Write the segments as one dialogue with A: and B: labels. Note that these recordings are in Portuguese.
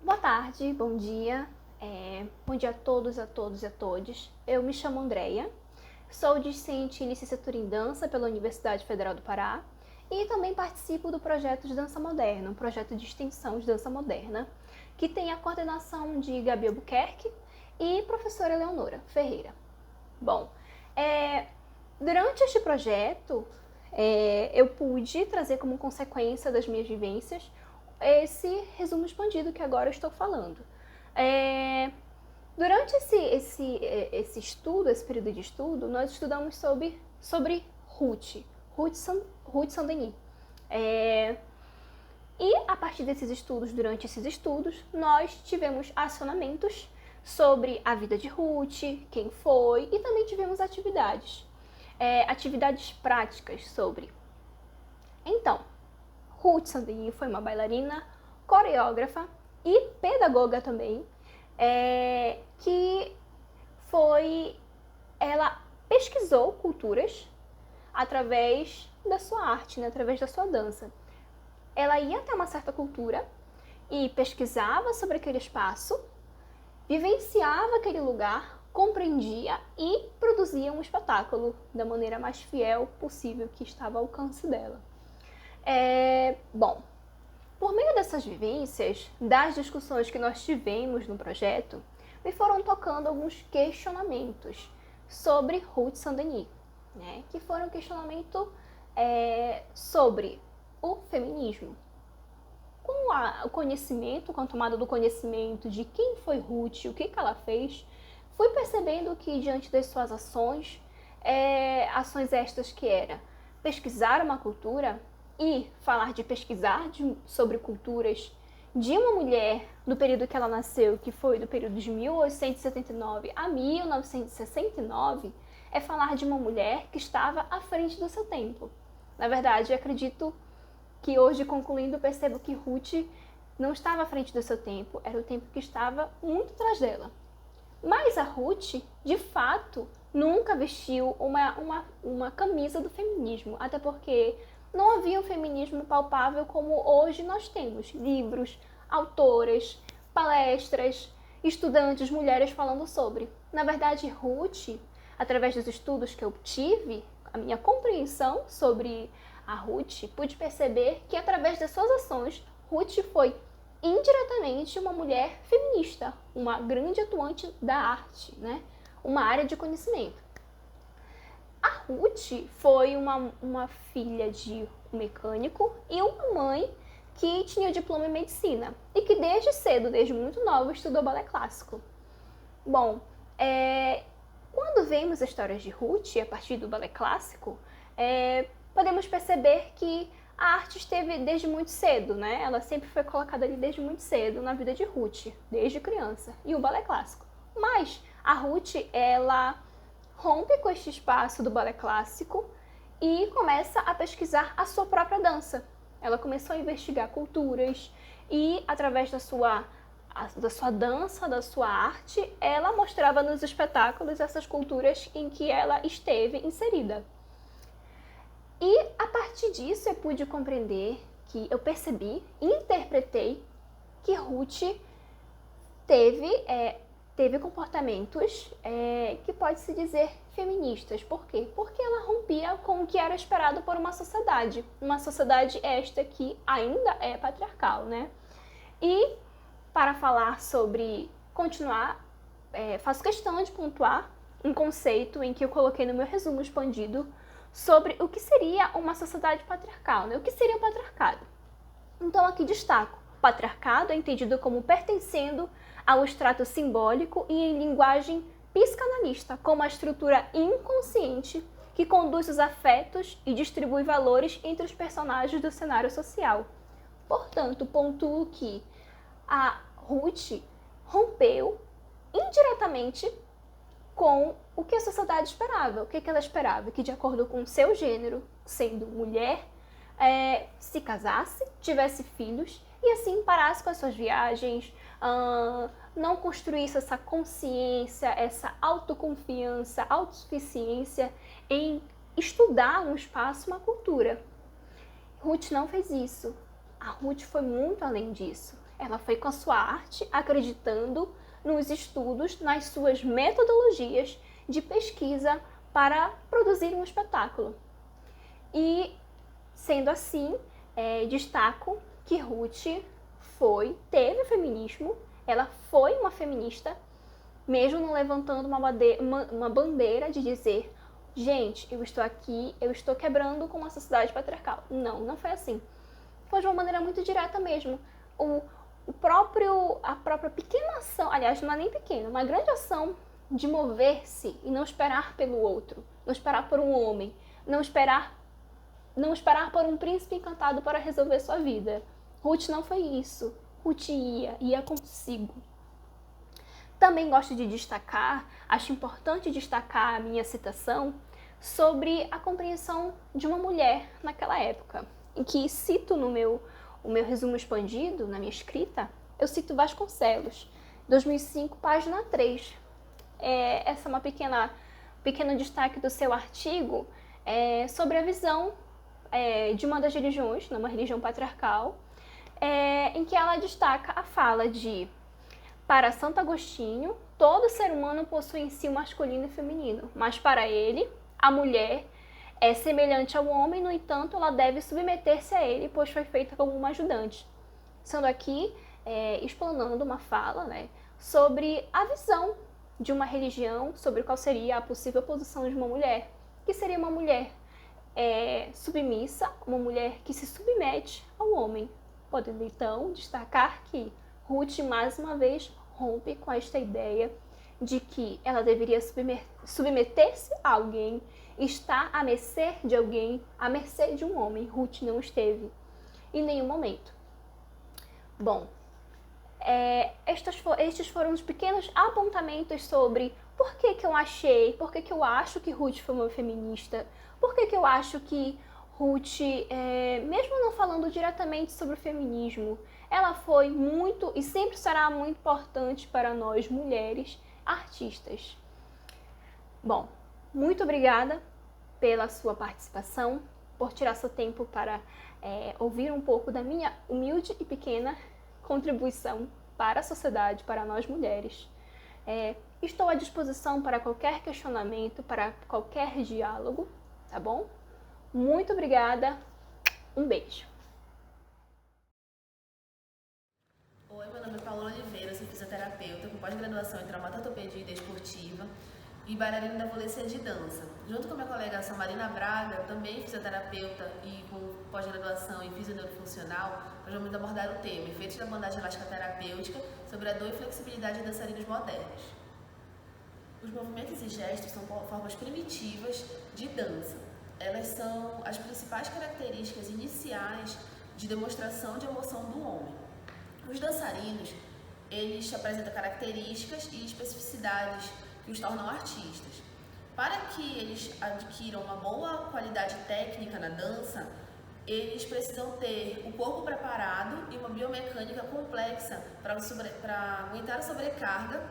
A: Boa tarde, bom dia. Bom dia a todos, a todos e a todes. Eu me chamo Andreia, sou discente em licenciatura em dança pela Universidade Federal do Pará e também participo do projeto de dança moderna, um projeto de extensão de dança moderna, que tem a coordenação de Gabi Albuquerque e professora Eleonora Ferreira. Bom, durante este projeto, eu pude trazer como consequência das minhas vivências esse resumo expandido que agora eu estou falando. Durante esse estudo, esse período de estudo, nós estudamos sobre Ruth Saint-Denis. E a partir desses estudos, durante esses estudos, nós tivemos acionamentos sobre a vida de Ruth, quem foi, e também tivemos atividades práticas sobre. Então, Ruth Saint-Denis foi uma bailarina, coreógrafa e pedagoga também, ela pesquisou culturas através da sua arte, né, através da sua dança. Ela ia até uma certa cultura e pesquisava sobre aquele espaço, vivenciava aquele lugar, compreendia e produzia um espetáculo da maneira mais fiel possível que estava ao alcance dela. Bom, por meio dessas vivências, das discussões que nós tivemos no projeto, me foram tocando alguns questionamentos sobre Ruth Saint-Denis, né? Que foram questionamentos sobre o feminismo. Com o conhecimento, com a tomada do conhecimento de quem foi Ruth, o que ela fez, fui percebendo que diante das suas ações estas que era pesquisar uma cultura e falar de pesquisar sobre culturas de uma mulher no período que ela nasceu, que foi do período de 1879 a 1969, é falar de uma mulher que estava à frente do seu tempo. Na verdade, eu acredito que hoje, concluindo, percebo que Ruth não estava à frente do seu tempo, era o tempo que estava muito atrás dela. Mas a Ruth, de fato, nunca vestiu uma camisa do feminismo, até porque não havia um feminismo palpável como hoje nós temos. Livros, autoras, palestras, estudantes, mulheres falando sobre. Na verdade, Ruth, através dos estudos que eu tive, a minha compreensão sobre a Ruth, pude perceber que através das suas ações, Ruth foi indiretamente uma mulher feminista, uma grande atuante da arte, né? Uma área de conhecimento. A Ruth foi uma filha de um mecânico e uma mãe que tinha diploma em medicina e que desde cedo, desde muito nova, estudou balé clássico. Bom, quando vemos as histórias de Ruth a partir do balé clássico, podemos perceber que a arte esteve desde muito cedo, né? Ela sempre foi colocada ali desde muito cedo na vida de Ruth, desde criança, e o balé clássico. Mas a Ruth, ela rompe com este espaço do balé clássico e começa a pesquisar a sua própria dança. Ela começou a investigar culturas e, através da sua dança, da sua arte, ela mostrava nos espetáculos essas culturas em que ela esteve inserida. E, a partir disso, eu pude compreender que eu percebi e interpretei que Ruth teve comportamentos que pode-se dizer feministas. Por quê? Porque ela rompia com o que era esperado por uma sociedade esta que ainda é patriarcal, né? E para falar sobre continuar, faço questão de pontuar um conceito em que eu coloquei no meu resumo expandido sobre o que seria uma sociedade patriarcal, né? O que seria o patriarcado? Então aqui destaco: o patriarcado é entendido como pertencendo ao estrato simbólico e em linguagem psicanalista, como a estrutura inconsciente que conduz os afetos e distribui valores entre os personagens do cenário social. Portanto, pontuo que a Ruth rompeu indiretamente com o que a sociedade esperava. O que ela esperava? Que, de acordo com o seu gênero, sendo mulher, se casasse, tivesse filhos e assim parasse com as suas viagens, não construísse essa consciência, essa autoconfiança, autossuficiência em estudar um espaço, uma cultura. Ruth não fez isso. A Ruth foi muito além disso. Ela foi com a sua arte, acreditando nos estudos, nas suas metodologias de pesquisa para produzir um espetáculo. E, sendo assim, destaco que Ruth teve feminismo, ela foi uma feminista, mesmo não levantando uma bandeira de dizer: gente, eu estou aqui, eu estou quebrando com uma sociedade patriarcal. Não, não foi assim. Foi de uma maneira muito direta mesmo. A própria pequena ação, aliás, não é nem pequena, uma grande ação de mover-se e não esperar pelo outro, não esperar por um homem, não esperar por um príncipe encantado para resolver sua vida. Ruth não foi isso. Ruth ia consigo. Também gosto de destacar, acho importante destacar a minha citação sobre a compreensão de uma mulher naquela época, em que cito o meu resumo expandido, na minha escrita, eu cito Vasconcelos, 2005, página 3. Essa é uma pequeno destaque do seu artigo sobre a visão de uma das religiões, numa religião patriarcal, em que ela destaca a fala de: para Santo Agostinho, todo ser humano possui em si o masculino e o feminino, mas para ele, a mulher é semelhante ao homem, no entanto, ela deve submeter-se a ele, pois foi feita como uma ajudante. Sendo aqui, explanando uma fala, né, sobre a visão de uma religião, sobre qual seria a possível posição de uma mulher, que seria uma mulher submissa, uma mulher que se submete ao homem. Podendo então destacar que Ruth, mais uma vez, rompe com esta ideia de que ela deveria submeter-se a alguém, estar à mercê de alguém, à mercê de um homem. Ruth não esteve em nenhum momento. Bom, estes foram os pequenos apontamentos sobre por que eu acho que Ruth foi uma feminista, por que eu acho que Ruth, mesmo não falando diretamente sobre o feminismo, ela foi muito e sempre será muito importante para nós mulheres artistas. Bom, muito obrigada pela sua participação, por tirar seu tempo para ouvir um pouco da minha humilde e pequena contribuição para a sociedade, para nós mulheres. Estou à disposição para qualquer questionamento, para qualquer diálogo, tá bom? Muito obrigada, um beijo.
B: Oi, meu nome é Paula Oliveira, sou fisioterapeuta com pós-graduação em traumatologia e desportiva e bailarina da Volecia de dança. Junto com minha colega Samarina Braga, também fisioterapeuta e com pós-graduação em fisioneurofuncional, nós vamos abordar o tema efeitos da bandagem elástica terapêutica sobre a dor e flexibilidade de dançarinos modernos. Os movimentos e gestos são formas primitivas de dança. Elas são as principais características iniciais de demonstração de emoção do homem. Os dançarinos, eles apresentam características e especificidades que os tornam artistas. Para que eles adquiram uma boa qualidade técnica na dança, eles precisam ter o corpo preparado e uma biomecânica complexa para aguentar a sobrecarga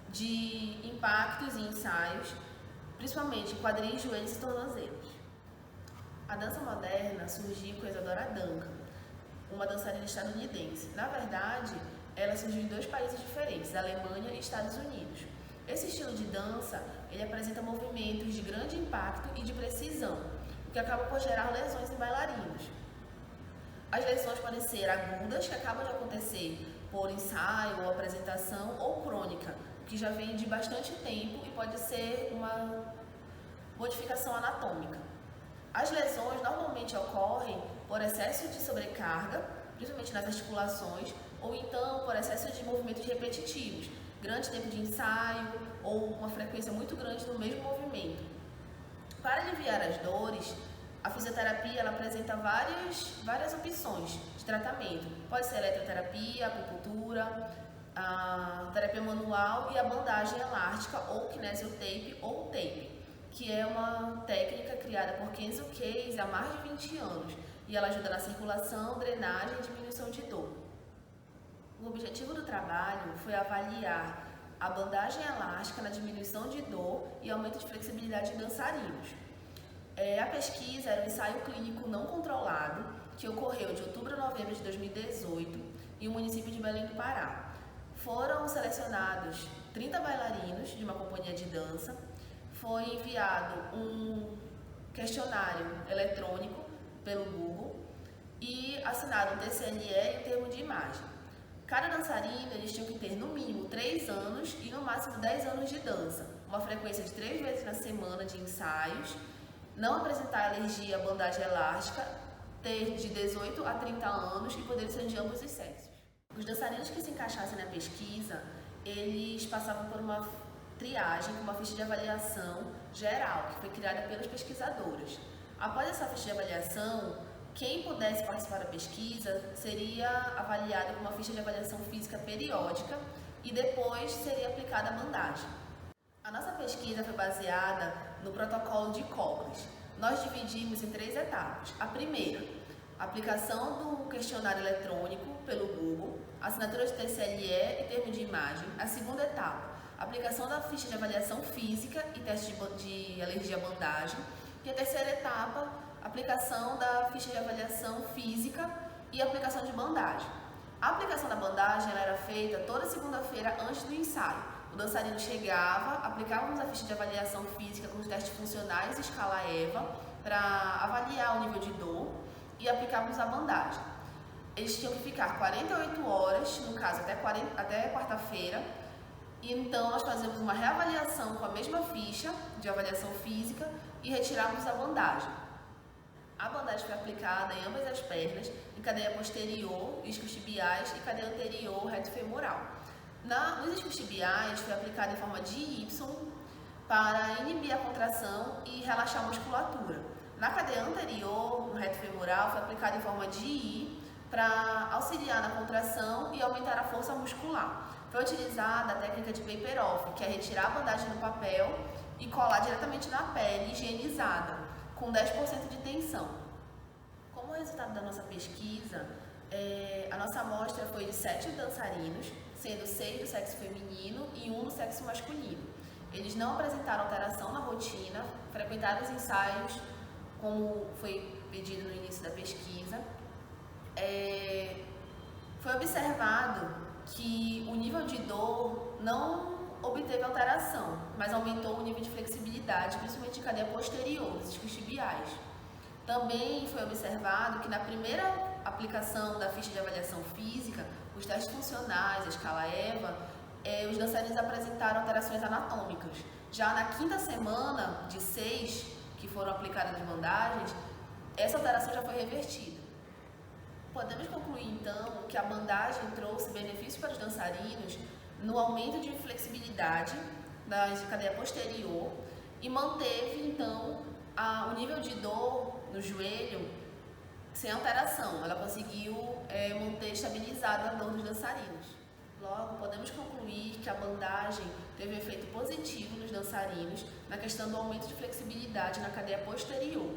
B: de impactos e ensaios, principalmente quadris, joelhos e tornozelos. A dança moderna surgiu com a Isadora Duncan, uma dançarina estadunidense. Na verdade, ela surgiu em dois países diferentes, Alemanha e Estados Unidos. Esse estilo de dança, ele apresenta movimentos de grande impacto e de precisão, o que acaba por gerar lesões em bailarinos. As lesões podem ser agudas, que acabam de acontecer por ensaio ou apresentação, ou crônica, que já vem de bastante tempo e pode ser uma modificação anatômica. As lesões normalmente ocorrem por excesso de sobrecarga, principalmente nas articulações, ou então por excesso de movimentos repetitivos, grande tempo de ensaio ou uma frequência muito grande no mesmo movimento. Para aliviar as dores, a fisioterapia ela apresenta várias opções de tratamento. Pode ser eletroterapia, acupuntura, a terapia manual e a bandagem elástica ou kinesiotape ou tape, que é uma técnica criada por Kenzo Case há mais de 20 anos e ela ajuda na circulação, drenagem e diminuição de dor. O objetivo do trabalho foi avaliar a bandagem elástica na diminuição de dor e aumento de flexibilidade de dançarinos. A pesquisa era um ensaio clínico não controlado que ocorreu de outubro a novembro de 2018 e o município de Belém do Pará. Foram selecionados 30 bailarinos de uma companhia de dança, foi enviado um questionário eletrônico pelo Google e assinado um TCLE e um termo de imagem. Cada dançarino eles tinham que ter no mínimo 3 anos e no máximo 10 anos de dança, uma frequência de 3 vezes na semana de ensaios, não apresentar alergia à bandagem elástica, ter de 18 a 30 anos e poder ser de ambos os sexos. Os dançarinos que se encaixassem na pesquisa, eles passavam por uma triagem com uma ficha de avaliação geral, que foi criada pelos pesquisadores. Após essa ficha de avaliação, quem pudesse participar da pesquisa seria avaliado com uma ficha de avaliação física periódica e depois seria aplicada a bandagem. A nossa pesquisa foi baseada no protocolo de Cochrane. Nós dividimos em 3 etapas. A primeira, a aplicação do questionário eletrônico pelo Google, assinatura de TCLE e termo de imagem. A segunda etapa, a aplicação da ficha de avaliação física e teste de alergia à bandagem. E a terceira etapa, aplicação da ficha de avaliação física e aplicação de bandagem. A aplicação da bandagem ela era feita toda segunda-feira antes do ensaio. O dançarino chegava, aplicávamos a ficha de avaliação física com os testes funcionais e escala EVA para avaliar o nível de dor e aplicávamos a bandagem. Eles tinham que ficar 48 horas, no caso até quarta-feira, e então nós fazemos uma reavaliação com a mesma ficha de avaliação física e retirávamos a bandagem. A bandagem foi aplicada em ambas as pernas, em cadeia posterior, isquiotibiais e cadeia anterior, reto femoral. Nos isquiotibiais foi aplicada em forma de Y para inibir a contração e relaxar a musculatura. Na cadeia anterior, no reto femoral, foi aplicada em forma de I para auxiliar na contração e aumentar a força muscular. Foi utilizada a técnica de paper-off, que é retirar a bandagem do papel e colar diretamente na pele, higienizada, com 10% de tensão. Como resultado da nossa pesquisa, a nossa amostra foi de 7 dançarinos, sendo 6 do sexo feminino e 1 do sexo masculino. Eles não apresentaram alteração na rotina, frequentaram os ensaios, como foi pedido no início da pesquisa. Foi observado que o nível de dor não obteve alteração, mas aumentou o nível de flexibilidade, principalmente em cadeia posterior, os isquiotibiais. Também foi observado que na primeira aplicação da ficha de avaliação física, os testes funcionais, a escala EVA, os dançarinos apresentaram alterações anatômicas. Já na 5ª semana de 6 que foram aplicadas as bandagens, essa alteração já foi revertida. Podemos concluir então que a bandagem trouxe benefícios para os dançarinos no aumento de flexibilidade da cadeia posterior e manteve então o nível de dor no joelho sem alteração. Ela conseguiu manter estabilizada a dor dos dançarinos. Logo, podemos concluir que a bandagem teve um efeito positivo nos dançarinos na questão do aumento de flexibilidade na cadeia posterior.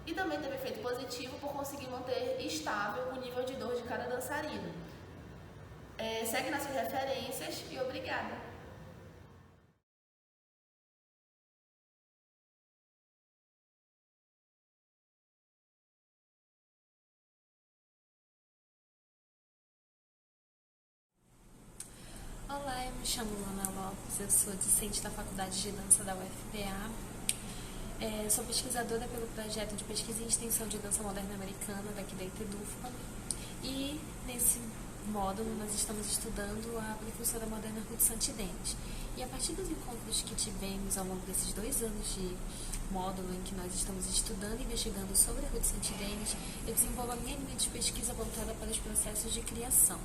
B: E também teve efeito positivo por conseguir manter estável o nível de dor de cada dançarino. Segue nas suas referências e obrigada!
C: Olá, eu me chamo Luana Lopes, eu sou discente da Faculdade de Dança da UFPA. Sou pesquisadora pelo projeto de pesquisa e extensão de dança moderna americana daqui da ITDUFPA e nesse módulo nós estamos estudando a professora moderna Ruth Santidenes. E a partir dos encontros que tivemos ao longo desses 2 anos de módulo em que nós estamos estudando e investigando sobre a Ruth Santidenes, eu desenvolvo a minha linha de pesquisa voltada para os processos de criação.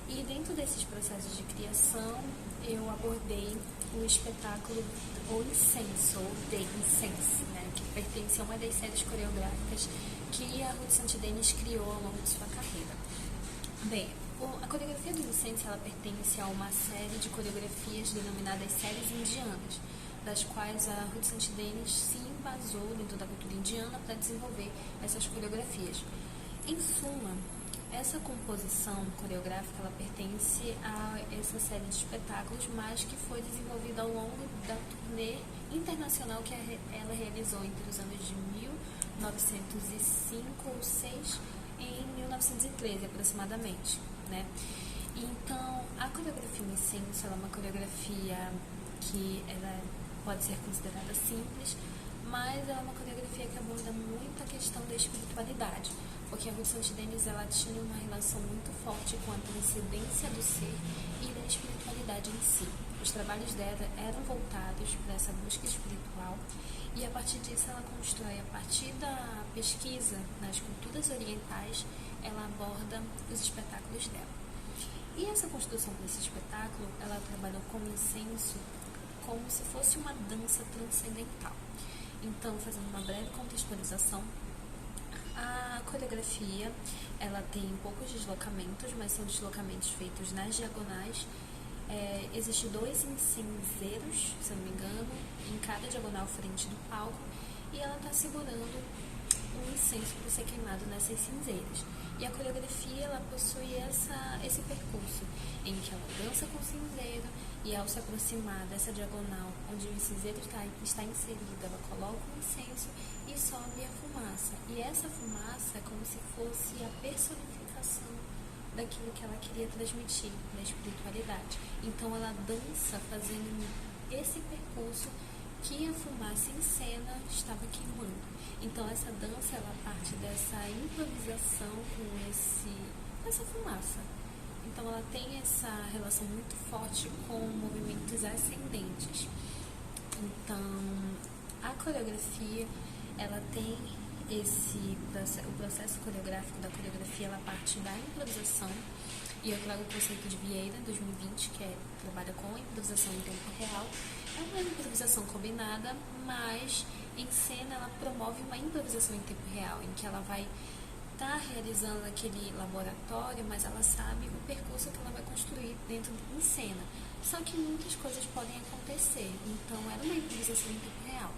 C: E dentro desses processos de criação, eu abordei o espetáculo O Incenso, ou The Incense, que pertence a uma das séries coreográficas que a Ruth Santidenes criou ao longo de sua carreira. Bem, a coreografia do Incense ela pertence a uma série de coreografias denominadas séries indianas, das quais a Ruth Santidenes se embasou dentro da cultura indiana para desenvolver essas coreografias. Em suma, essa composição coreográfica ela pertence a essa série de espetáculos, mas que foi desenvolvida ao longo da turnê internacional que ela realizou entre os anos de 1905 ou 6 e 1913 aproximadamente. né? Então, a coreografia em essência, ela é uma coreografia que ela pode ser considerada simples, mas ela é uma coreografia que aborda muito a questão da espiritualidade, porque a Ruth Santidenis, ela tinha uma relação muito forte com a transcendência do ser e da espiritualidade em si. Os trabalhos dela eram voltados para essa busca espiritual e a partir disso ela constrói, a partir da pesquisa nas culturas orientais, ela aborda os espetáculos dela. E essa construção desse espetáculo, ela trabalhou com incenso como se fosse uma dança transcendental. Então, fazendo uma breve contextualização, a coreografia, ela tem poucos deslocamentos, mas são deslocamentos feitos nas diagonais. Existem 2 incenseiros, se eu não me engano, em cada diagonal frente do palco, e ela está segurando um incenso para ser queimado nessas cinzeiras. E a coreografia, ela possui esse percurso em que ela dança com o cinzeiro e, ao se aproximar dessa diagonal onde o cinzeiro está inserido, ela coloca o incenso e sobe a fumaça. E essa fumaça é como se fosse a personificação daquilo que ela queria transmitir na espiritualidade. Então ela dança fazendo esse percurso que a fumaça em cena estava queimando. Então essa dança, ela parte dessa improvisação com essa fumaça. Então ela tem essa relação muito forte com movimentos ascendentes. Então a coreografia, ela tem o processo coreográfico da coreografia, ela parte da improvisação, e eu trago o conceito de Vieira, 2020, que trabalha com a improvisação em tempo real. É uma improvisação combinada, mas em cena ela promove uma improvisação em tempo real, em que ela vai estar realizando aquele laboratório, mas ela sabe o percurso que ela vai construir dentro em cena. Só que muitas coisas podem acontecer, então era uma improvisação em tempo real.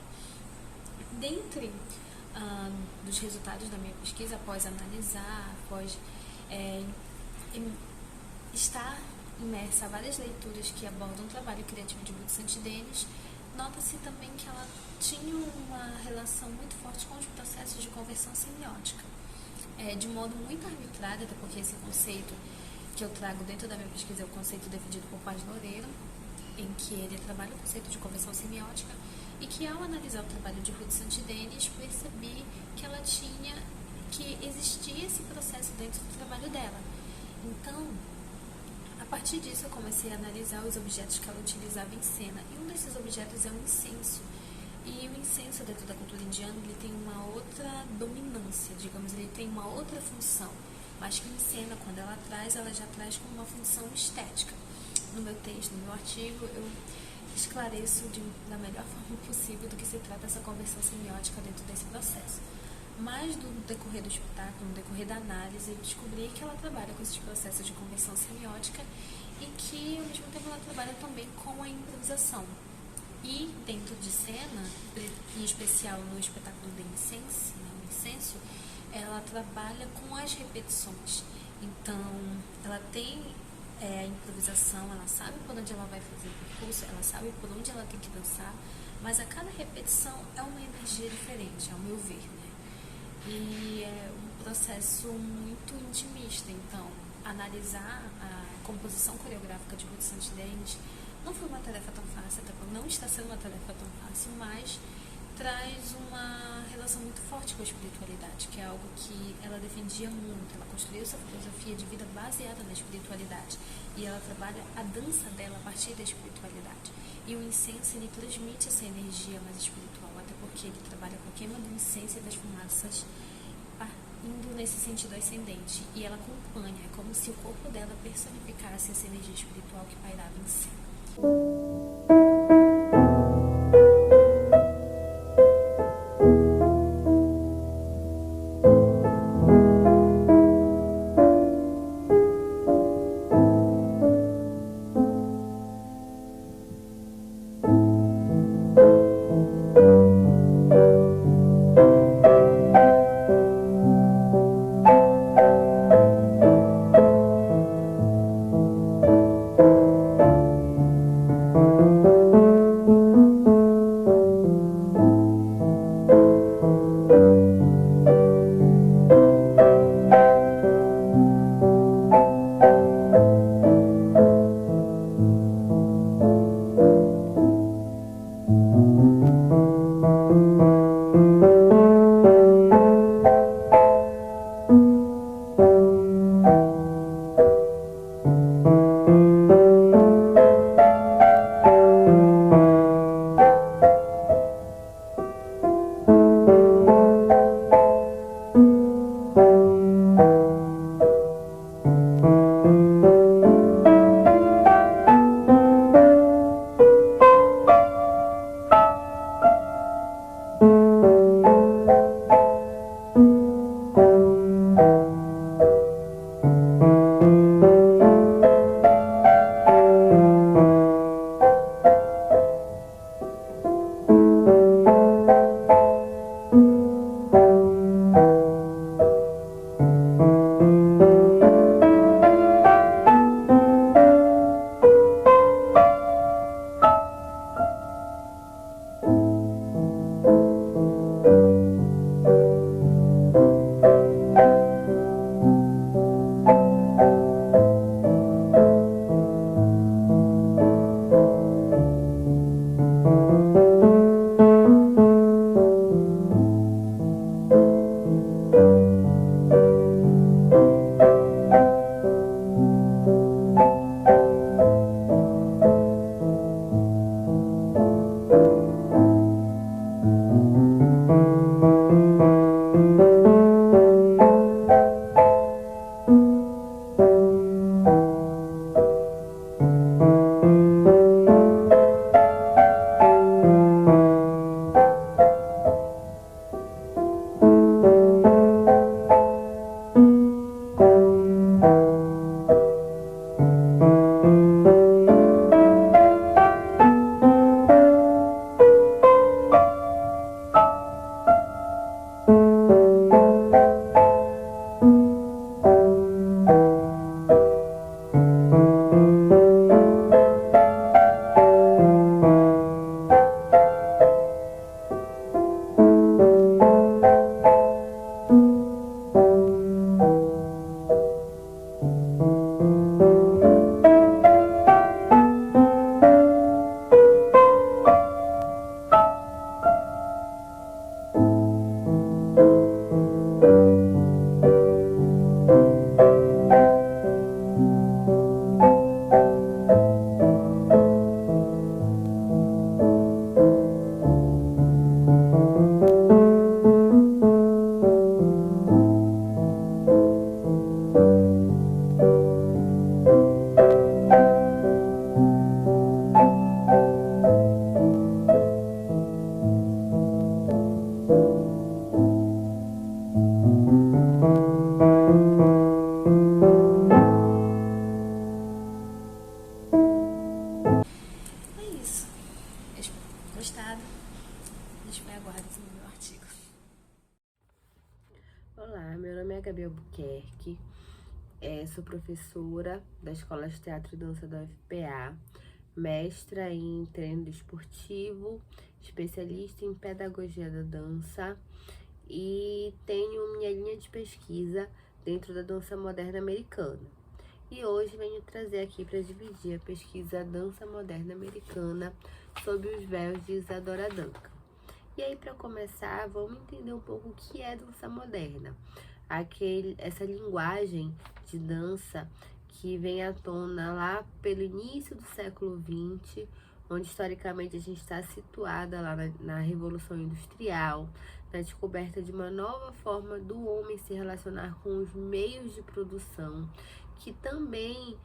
C: Dentre dos resultados da minha pesquisa, após analisar, após estar imersa a várias leituras que abordam o trabalho criativo de Ruth Santidenis, nota-se também que ela tinha uma relação muito forte com os processos de conversão semiótica. De modo muito arbitrário, até porque esse conceito que eu trago dentro da minha pesquisa é o conceito defendido por Paz Loureiro, em que ele trabalha o conceito de conversão semiótica, e que, ao analisar o trabalho de Ruth Santidenis, percebi que existia esse processo dentro do trabalho dela. Então, a partir disso, eu comecei a analisar os objetos que ela utilizava em cena, e um desses objetos é o incenso. E o incenso, dentro da cultura indiana, ele tem uma outra dominância, digamos, ele tem uma outra função, mas que em cena, quando ela já traz como uma função estética. No meu texto, no meu artigo, eu esclareço da melhor forma possível do que se trata essa conversão semiótica dentro desse processo. Mas no decorrer do espetáculo, no decorrer da análise, eu descobri que ela trabalha com esses processos de conversão semiótica e que, ao mesmo tempo, ela trabalha também com a improvisação. E dentro de cena, em especial no espetáculo do incenso, ela trabalha com as repetições. Então, ela tem a improvisação, ela sabe por onde ela vai fazer o percurso, ela sabe por onde ela tem que dançar, mas a cada repetição é uma energia diferente, ao meu ver, né? E é um processo muito intimista. Então, analisar a composição coreográfica de Ruth Santidenis não foi uma tarefa tão fácil, até porque não está sendo uma tarefa tão fácil, mas traz uma relação muito forte com a espiritualidade, que é algo que ela defendia muito. Ela construiu essa filosofia de vida baseada na espiritualidade, e ela trabalha a dança dela a partir da espiritualidade. E o incenso, ele transmite essa energia mais espiritual, até porque ele trabalha com a queima do incenso e das fumaças, indo nesse sentido ascendente, e ela acompanha, é como se o corpo dela personificasse essa energia espiritual que pairava em si.
D: é Gabi Albuquerque, sou professora da Escola de Teatro e Dança da UFPA, mestra em treino esportivo, especialista em pedagogia da dança e tenho minha linha de pesquisa dentro da dança moderna americana. E hoje venho trazer aqui para dividir a pesquisa Dança Moderna Americana sob os véus de Isadora Duncan. E aí, para começar, vamos entender um pouco o que é dança moderna. Essa linguagem de dança que vem à tona lá pelo início do século XX, onde historicamente a gente está situada lá na Revolução Industrial, na descoberta de uma nova forma do homem se relacionar com os meios de produção, que também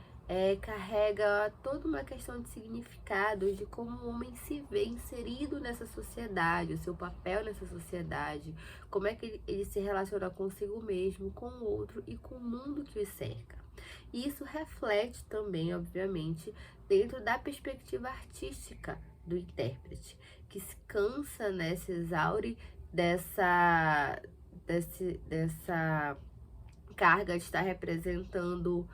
D: carrega toda uma questão de significados de como o homem se vê inserido nessa sociedade, o seu papel nessa sociedade, como é que ele se relaciona consigo mesmo, com o outro e com o mundo que o cerca. E isso reflete também, obviamente, dentro da perspectiva artística do intérprete, que se cansa, né, se exaure dessa carga de estar representando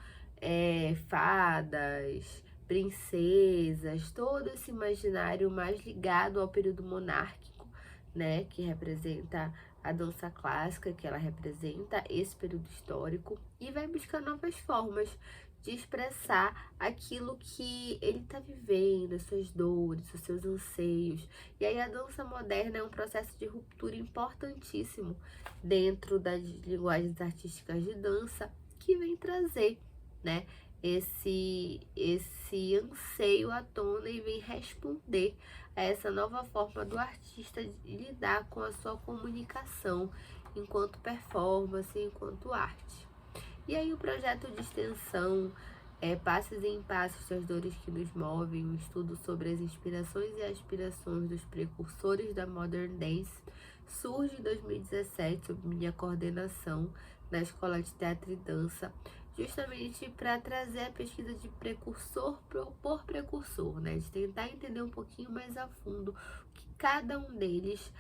D: fadas, princesas, todo esse imaginário mais ligado ao período monárquico, né, que representa a dança clássica, que ela representa esse período histórico, e vai buscar novas formas de expressar aquilo que ele está vivendo, as suas dores, os seus anseios. E aí a dança moderna é um processo de ruptura importantíssimo dentro das linguagens artísticas de dança, que vem trazer, né, esse anseio à tona e vem responder a essa nova forma do artista de lidar com a sua comunicação enquanto performance, enquanto arte. E aí o projeto de extensão Passos e Impassos das Dores que Nos Movem, um estudo sobre as inspirações e aspirações dos precursores da Modern Dance, surge em 2017 sob minha coordenação na Escola de Teatro e Dança, justamente para trazer a pesquisa de precursor por precursor, né? De tentar entender um pouquinho mais a fundo o que cada um deles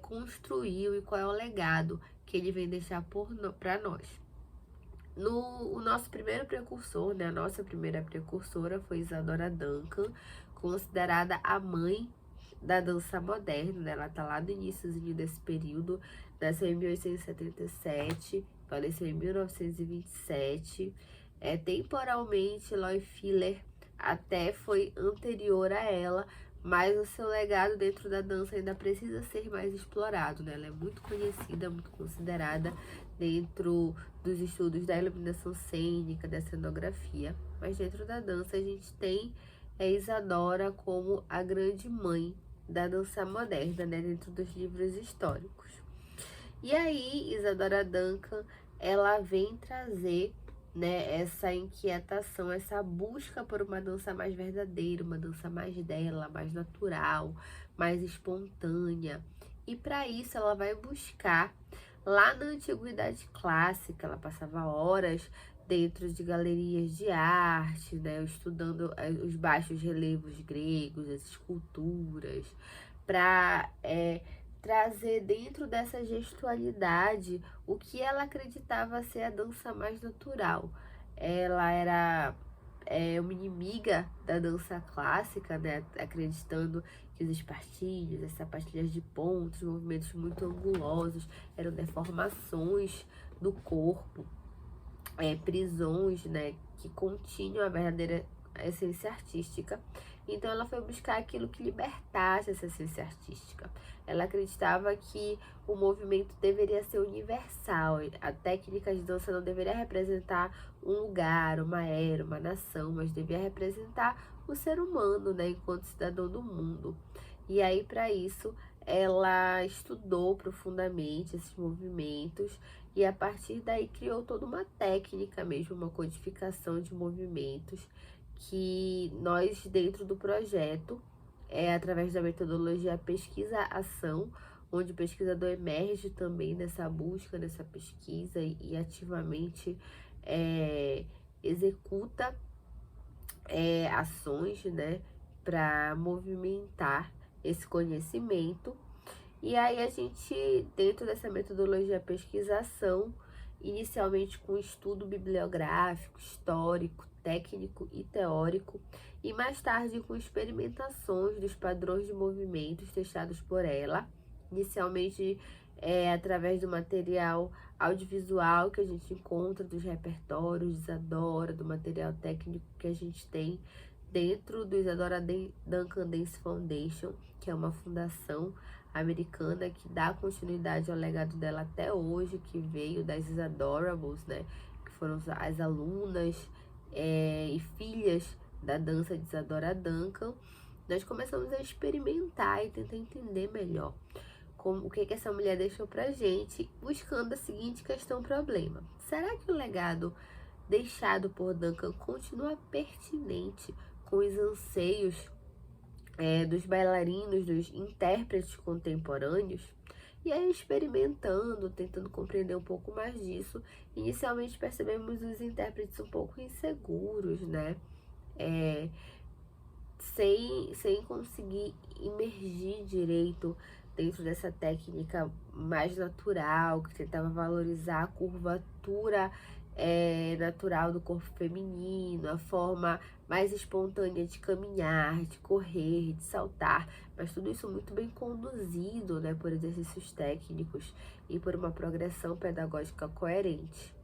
D: construiu e qual é o legado que ele vem deixar para nós. O nosso primeiro precursor, né, a nossa primeira precursora foi Isadora Duncan, considerada a mãe da dança moderna, né? Ela tá lá no iníciozinho desse período, nasceu em 1877, faleceu em 1927. Temporalmente, Loie Fuller até foi anterior a ela, mas o seu legado dentro da dança ainda precisa ser mais explorado, né? Ela é muito conhecida, muito considerada dentro dos estudos da iluminação cênica, da cenografia, mas dentro da dança a gente tem Isadora como a grande mãe da dança moderna, né? Dentro dos livros históricos. E aí, Isadora Duncan, ela vem trazer, né, essa inquietação, essa busca por uma dança mais verdadeira, uma dança mais dela, mais natural, mais espontânea. E para isso ela vai buscar lá na antiguidade clássica, ela passava horas dentro de galerias de arte, né, estudando os baixos relevos gregos, as esculturas, para trazer dentro dessa gestualidade o que ela acreditava ser a dança mais natural. Ela era uma inimiga da dança clássica, né, acreditando que os espartilhos, as sapatilhas de pontos, movimentos muito angulosos, eram deformações do corpo, prisões, né, que continham a verdadeira essência artística. Então ela foi buscar aquilo que libertasse essa essência artística. Ela acreditava que o movimento deveria ser universal, a técnica de dança não deveria representar um lugar, uma era, uma nação, mas devia representar o ser humano, né, enquanto cidadão do mundo. E aí, para isso, ela estudou profundamente esses movimentos e a partir daí criou toda uma técnica mesmo, uma codificação de movimentos que nós, dentro do projeto, através da metodologia pesquisa-ação, onde o pesquisador emerge também nessa busca, nessa pesquisa e ativamente executa ações, né, para movimentar esse conhecimento. E aí a gente, dentro dessa metodologia pesquisa-ação, inicialmente com estudo bibliográfico, histórico, técnico e teórico, e mais tarde com experimentações dos padrões de movimentos testados por ela, inicialmente através do material audiovisual que a gente encontra dos repertórios de Isadora, do material técnico que a gente tem dentro do Isadora Duncan Dance Foundation, que é uma fundação americana que dá continuidade ao legado dela até hoje, que veio das Isadorables, né, que foram as alunas e filhas da dança de Isadora Duncan. Nós começamos a experimentar e tentar entender melhor o que essa mulher deixou pra gente, buscando a seguinte questão-problema: será que o legado deixado por Duncan continua pertinente com os anseios dos bailarinos, dos intérpretes contemporâneos? E aí, experimentando, tentando compreender um pouco mais disso, inicialmente percebemos os intérpretes um pouco inseguros, né? Sem conseguir imergir direito dentro dessa técnica mais natural, que tentava valorizar a curvatura natural do corpo feminino, a forma mais espontânea de caminhar, de correr, de saltar, mas tudo isso muito bem conduzido, né, por exercícios técnicos e por uma progressão pedagógica coerente.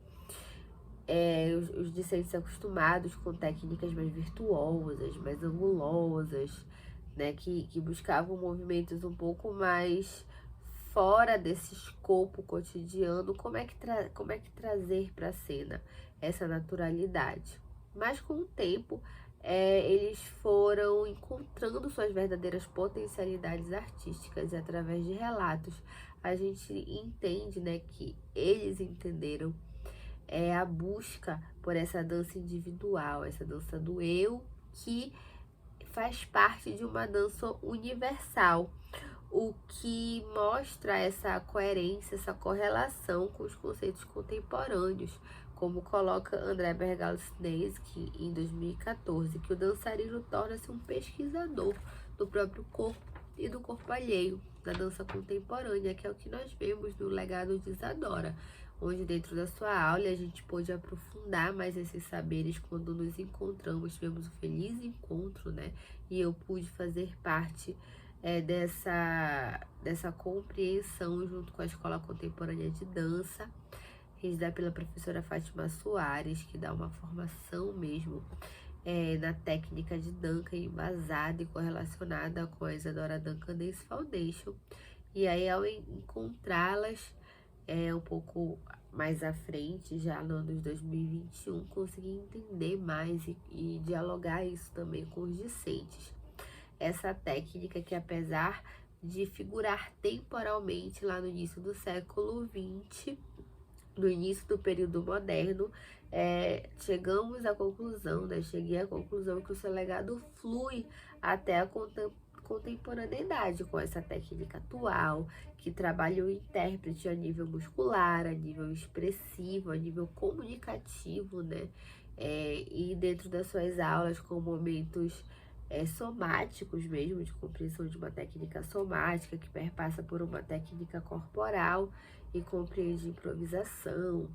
D: Os discentes acostumados com técnicas mais virtuosas, mais angulosas, né, que buscavam movimentos um pouco mais fora desse escopo cotidiano, como é que trazer para a cena essa naturalidade? Mas com o tempo, eles foram encontrando suas verdadeiras potencialidades artísticas, e através de relatos a gente entende, né, que eles entenderam a busca por essa dança individual, essa dança do eu, que faz parte de uma dança universal, o que mostra essa coerência, essa correlação com os conceitos contemporâneos, como coloca André Bergalasnensky em 2014, que o dançarino torna-se um pesquisador do próprio corpo e do corpo alheio, da dança contemporânea, que é o que nós vemos no legado de Isadora, onde dentro da sua aula a gente pôde aprofundar mais esses saberes quando nos encontramos, tivemos um feliz encontro, né? E eu pude fazer parte dessa compreensão junto com a Escola Contemporânea de Dança, regida pela professora Fátima Soares, que dá uma formação mesmo na técnica de Duncan, embasada e correlacionada com a Isadora Duncan Dance Foundation. E aí, ao encontrá-las um pouco mais à frente, já no ano de 2021, consegui entender mais e dialogar isso também com os discentes. Essa técnica que, apesar de figurar temporalmente lá no início do século XX, no início do período moderno, chegamos à conclusão, né? Cheguei à conclusão que o seu legado flui até a contemporaneidade com essa técnica atual, que trabalha o intérprete a nível muscular, a nível expressivo, a nível comunicativo, né? E dentro das suas aulas, com momentos somáticos mesmo, de compreensão de uma técnica somática que perpassa por uma técnica corporal e compreende improvisação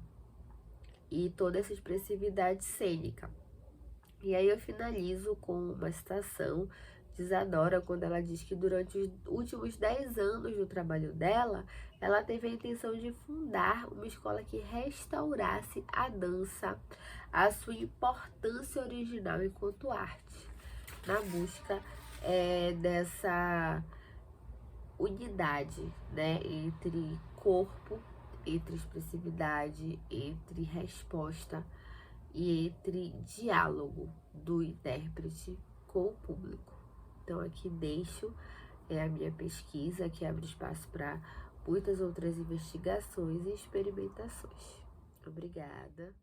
D: e toda essa expressividade cênica. E aí eu finalizo com uma citação de Isadora, quando ela diz que durante os últimos 10 anos do trabalho dela, ela teve a intenção de fundar uma escola que restaurasse a dança, a sua importância original enquanto arte, na busca dessa unidade, né, entre corpo, entre expressividade, entre resposta e entre diálogo do intérprete com o público. Então aqui deixo a minha pesquisa, que abre espaço para muitas outras investigações e experimentações. Obrigada.